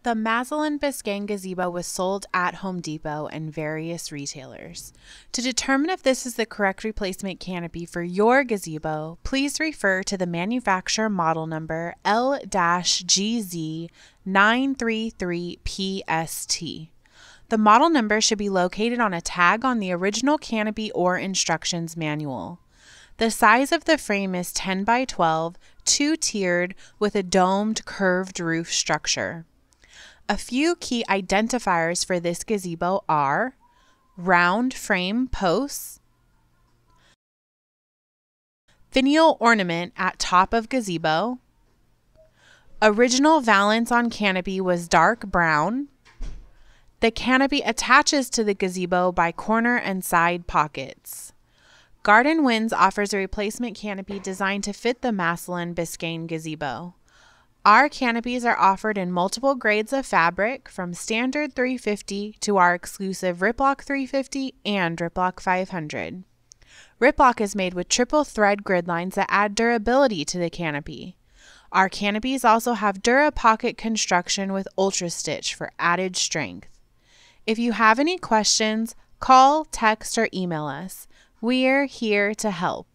The Massillon Biscayne gazebo was sold at Home Depot and various retailers. To determine if this is the correct replacement canopy for your gazebo, please refer to the manufacturer model number L-GZ933PST. The model number should be located on a tag on the original canopy or instructions manual. The size of the frame is 10 by 12, two-tiered with a domed curved roof structure. A few key identifiers for this gazebo are round frame posts, finial ornament at top of gazebo, original valance on canopy was dark brown, the canopy attaches to the gazebo by corner and side pockets. Garden Winds offers a replacement canopy designed to fit the Massillon Biscayne gazebo. Our canopies are offered in multiple grades of fabric, from standard 350 to our exclusive Riplock 350 and Riplock 500. Riplock is made with triple thread grid lines that add durability to the canopy. Our canopies also have Dura pocket construction with Ultra Stitch for added strength. If you have any questions, call, text, or email us. We're here to help.